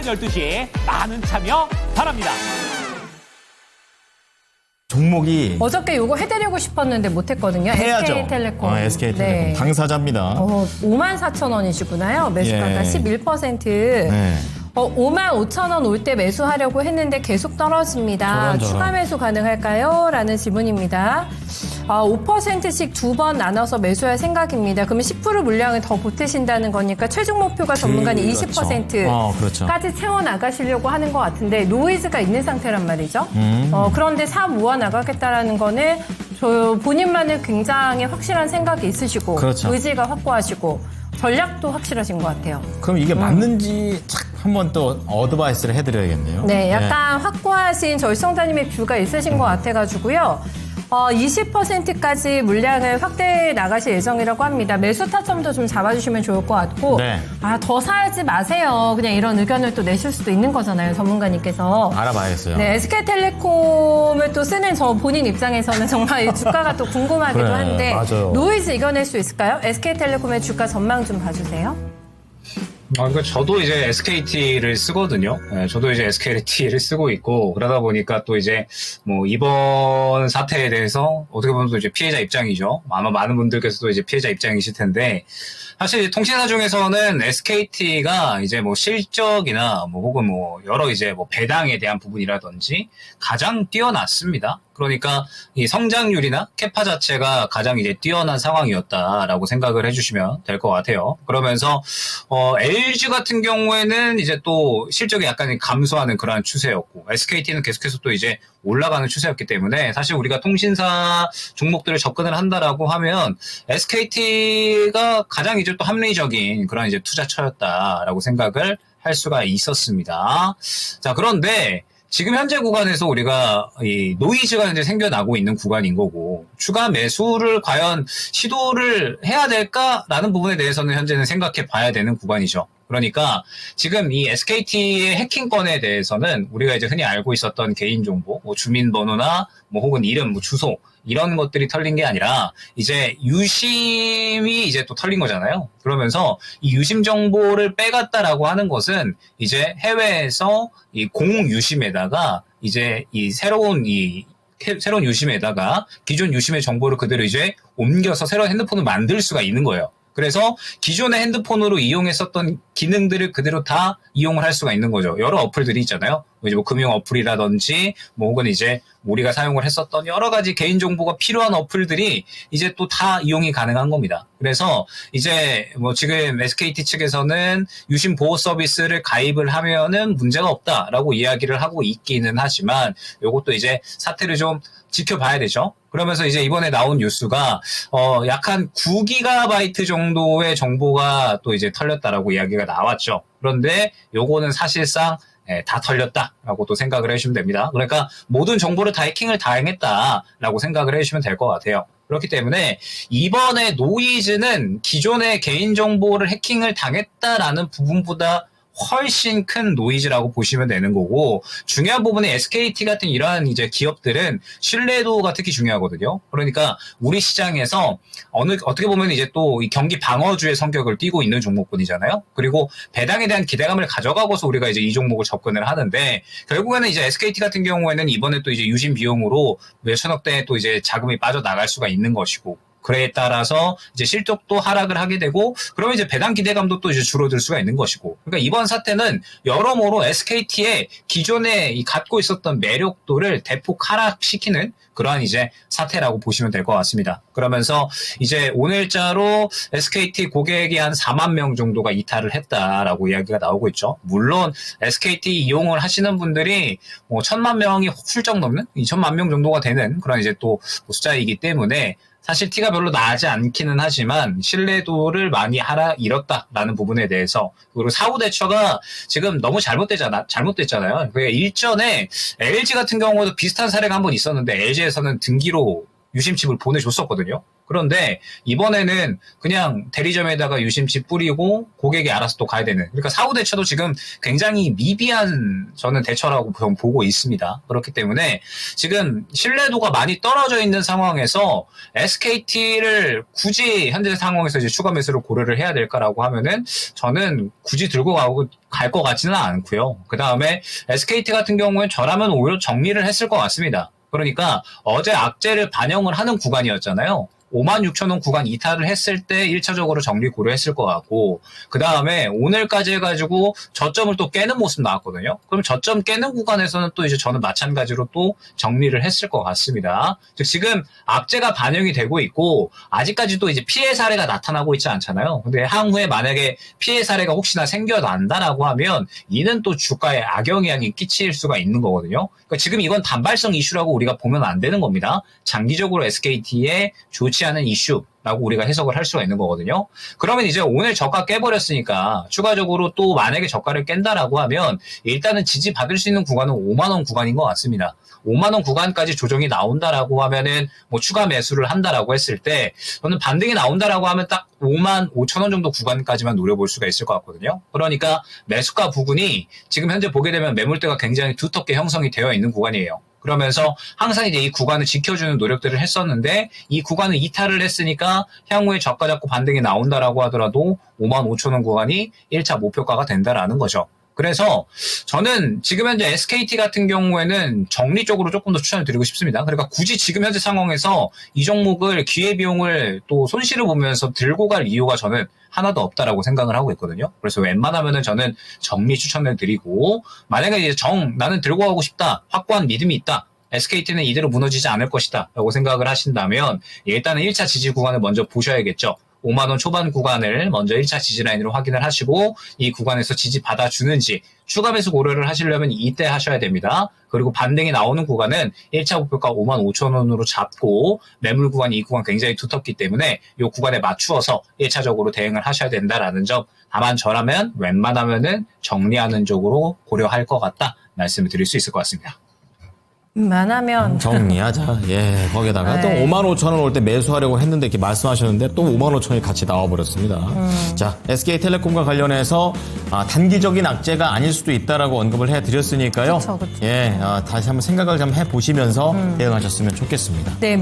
12시 많은 참여 바랍니다. 종목이 어저께 이거 해드리고 싶었는데 못했거든요. 해야죠. SK텔레콤. SK텔레콤 네. 당사자입니다. 54,000원이시구나요. 매수가가 예. 11%. 네. 55,000원 올 때 매수하려고 했는데 계속 떨어집니다. 저런. 추가 매수 가능할까요? 라는 질문입니다. 5%씩 두 번 나눠서 매수할 생각입니다. 그러면 10% 물량을 더 보태신다는 거니까 최종 목표가 전문가는 그렇죠. 20%까지 그렇죠. 채워나가시려고 하는 것 같은데 노이즈가 있는 상태란 말이죠. 그런데 사 모아나가겠다라는 거는 본인만의 굉장히 확실한 생각이 있으시고 그렇죠. 의지가 확고하시고 전략도 확실하신 것 같아요. 그럼 이게 맞는지 한번 또 어드바이스를 해드려야겠네요. 네, 약간 확고하신 저희 시청자님의 뷰가 있으신 것 같아가지고요. 20%까지 물량을 확대해 나가실 예정이라고 합니다. 매수 타점도 좀 잡아주시면 좋을 것 같고 네. 더 사지 마세요. 그냥 이런 의견을 또 내실 수도 있는 거잖아요. 전문가님께서. 알아봐야겠어요. 네, SK텔레콤을 또 쓰는 저 본인 입장에서는 정말 이 주가가 또 궁금하기도 그래, 한데 맞아요. 노이즈 이겨낼 수 있을까요? SK텔레콤의 주가 전망 좀 봐주세요. 그러니까 저도 이제 SKT를 쓰거든요. 네, 저도 이제 SKT를 쓰고 있고, 그러다 보니까 또 이제, 이번 사태에 대해서 어떻게 보면 또 이제 피해자 입장이죠. 아마 많은 분들께서도 이제 피해자 입장이실 텐데, 사실 통신사 중에서는 SKT가 이제 실적이나 혹은 여러 이제 배당에 대한 부분이라든지 가장 뛰어났습니다. 그러니까 이 성장률이나 캐파 자체가 가장 이제 뛰어난 상황이었다라고 생각을 해주시면 될 것 같아요. 그러면서 LG 같은 경우에는 이제 또 실적이 약간 감소하는 그러한 추세였고, SKT는 계속해서 또 이제 올라가는 추세였기 때문에 사실 우리가 통신사 종목들을 접근을 한다라고 하면 SKT가 가장 이제 또 합리적인 그런 이제 투자처였다라고 생각을 할 수가 있었습니다. 자, 그런데 지금 현재 구간에서 우리가 이 노이즈가 이제 생겨나고 있는 구간인 거고, 추가 매수를 과연 시도를 해야 될까라는 부분에 대해서는 현재는 생각해 봐야 되는 구간이죠. 그러니까 지금 이 SKT의 해킹건에 대해서는 우리가 이제 흔히 알고 있었던 개인정보, 주민번호나 혹은 이름, 주소, 이런 것들이 털린 게 아니라 이제 유심이 이제 또 털린 거잖아요. 그러면서 이 유심 정보를 빼갔다라고 하는 것은 이제 해외에서 이 공유심에다가 이제 이 새로운 유심에다가 기존 유심의 정보를 그대로 이제 옮겨서 새로운 핸드폰을 만들 수가 있는 거예요. 그래서 기존의 핸드폰으로 이용했었던 기능들을 그대로 다 이용을 할 수가 있는 거죠. 여러 어플들이 있잖아요. 이제 금융 어플이라든지 혹은 이제 우리가 사용을 했었던 여러 가지 개인정보가 필요한 어플들이 이제 또 다 이용이 가능한 겁니다. 그래서 이제 지금 SKT 측에서는 유심 보호 서비스를 가입을 하면은 문제가 없다라고 이야기를 하고 있기는 하지만 요것도 이제 사태를 좀 지켜봐야 되죠. 그러면서 이제 이번에 나온 뉴스가 약 한 9GB 정도의 정보가 또 이제 털렸다라고 이야기가 나왔죠. 그런데 요거는 사실상 다 털렸다라고 또 생각을 해주시면 됩니다. 그러니까 모든 정보를 다 해킹을 당했다라고 생각을 해주시면 될 것 같아요. 그렇기 때문에 이번에 노이즈는 기존의 개인정보를 해킹을 당했다라는 부분보다 훨씬 큰 노이즈라고 보시면 되는 거고, 중요한 부분은 SKT 같은 이러한 이제 기업들은 신뢰도가 특히 중요하거든요. 그러니까 우리 시장에서 어떻게 보면 이제 또 이 경기 방어주의 성격을 띠고 있는 종목군이잖아요. 그리고 배당에 대한 기대감을 가져가고서 우리가 이제 이 종목을 접근을 하는데, 결국에는 이제 SKT 같은 경우에는 이번에 또 이제 유심 비용으로 몇천억대 또 이제 자금이 빠져나갈 수가 있는 것이고, 그에 따라서 이제 실적도 하락을 하게 되고, 그러면 이제 배당 기대감도 또 이제 줄어들 수가 있는 것이고. 그러니까 이번 사태는 여러모로 SKT의 기존에 갖고 있었던 매력도를 대폭 하락시키는 그러한 이제 사태라고 보시면 될 것 같습니다. 그러면서 이제 오늘자로 SKT 고객이 한 4만 명 정도가 이탈을 했다라고 이야기가 나오고 있죠. 물론 SKT 이용을 하시는 분들이 1,000만 명이 훌쩍 넘는 2천만 명 정도가 되는 그런 이제 또 숫자이기 때문에 사실 티가 별로 나지 않기는 하지만 신뢰도를 많이 잃었다라는 부분에 대해서, 그리고 사후 대처가 지금 너무 잘못됐잖아요. 그러니까 일전에 LG 같은 경우도 비슷한 사례가 한번 있었는데 LG에서는 등기로 유심칩을 보내줬었거든요. 그런데 이번에는 그냥 대리점에다가 유심칩 뿌리고 고객이 알아서 또 가야 되는. 그러니까 사후 대처도 지금 굉장히 미비한 저는 대처라고 보고 있습니다. 그렇기 때문에 지금 신뢰도가 많이 떨어져 있는 상황에서 SKT를 굳이 현재 상황에서 이제 추가 매수를 고려를 해야 될까라고 하면은 저는 굳이 들고 갈 것 같지는 않고요. 그 다음에 SKT 같은 경우에 저라면 오히려 정리를 했을 것 같습니다. 그러니까 어제 악재를 반영을 하는 구간이었잖아요. 56,000원 구간 이탈을 했을 때 1차적으로 정리 고려했을 것 같고, 그 다음에 오늘까지 해가지고 저점을 또 깨는 모습 나왔거든요. 그럼 저점 깨는 구간에서는 또 이제 저는 마찬가지로 또 정리를 했을 것 같습니다. 즉 지금 악재가 반영이 되고 있고 아직까지도 이제 피해 사례가 나타나고 있지 않잖아요. 근데 향후에 만약에 피해 사례가 혹시나 생겨난다라고 하면 이는 또 주가에 악영향이 끼칠 수가 있는 거거든요. 그러니까 지금 이건 단발성 이슈라고 우리가 보면 안 되는 겁니다. 장기적으로 SKT에 좋지 않은 이슈라고 우리가 해석을 할 수가 있는 거거든요. 그러면 이제 오늘 저가 깨버렸으니까 추가적으로 또 만약에 저가를 깬다라고 하면 일단은 지지받을 수 있는 구간은 5만원 구간인 것 같습니다. 5만원 구간까지 조정이 나온다라고 하면은 뭐 추가 매수를 한다라고 했을 때 저는 반등이 나온다라고 하면 딱 5만 5천원 정도 구간까지만 노려볼 수가 있을 것 같거든요. 그러니까 매수가 부분이 지금 현재 보게 되면 매물대가 굉장히 두텁게 형성이 되어 있는 구간이에요. 그러면서 항상 이제 이 구간을 지켜주는 노력들을 했었는데 이 구간을 이탈을 했으니까 향후에 저가 잡고 반등이 나온다라고 하더라도 5만 5천원 구간이 1차 목표가가 된다라는 거죠. 그래서 저는 지금 현재 SKT 같은 경우에는 정리 쪽으로 조금 더 추천을 드리고 싶습니다. 그러니까 굳이 지금 현재 상황에서 이 종목을 기회비용을 또 손실을 보면서 들고 갈 이유가 저는 하나도 없다라고 생각을 하고 있거든요. 그래서 웬만하면은 저는 정리 추천을 드리고, 만약에 이제 나는 들고 가고 싶다, 확고한 믿음이 있다, SKT는 이대로 무너지지 않을 것이다 라고 생각을 하신다면 일단은 1차 지지 구간을 먼저 보셔야겠죠. 5만원 초반 구간을 먼저 1차 지지라인으로 확인을 하시고 이 구간에서 지지 받아주는지 추가 매수 고려를 하시려면 이때 하셔야 됩니다. 그리고 반등이 나오는 구간은 1차 목표가 5만 5천원으로 잡고 매물 구간이 이 구간 굉장히 두텁기 때문에 이 구간에 맞추어서 1차적으로 대응을 하셔야 된다라는 점, 다만 저라면 웬만하면은 정리하는 쪽으로 고려할 것 같다 말씀을 드릴 수 있을 것 같습니다. 만하면 정리하자. 예, 거기다가 또 네. 5만 5천 원 올 때 매수하려고 했는데 이렇게 말씀하셨는데 또 5만 5천원이 같이 나와버렸습니다. 자, SK텔레콤과 관련해서 단기적인 악재가 아닐 수도 있다라고 언급을 해드렸으니까요. 그쵸. 예, 다시 한번 생각을 좀 해보시면서 대응하셨으면 좋겠습니다. 네.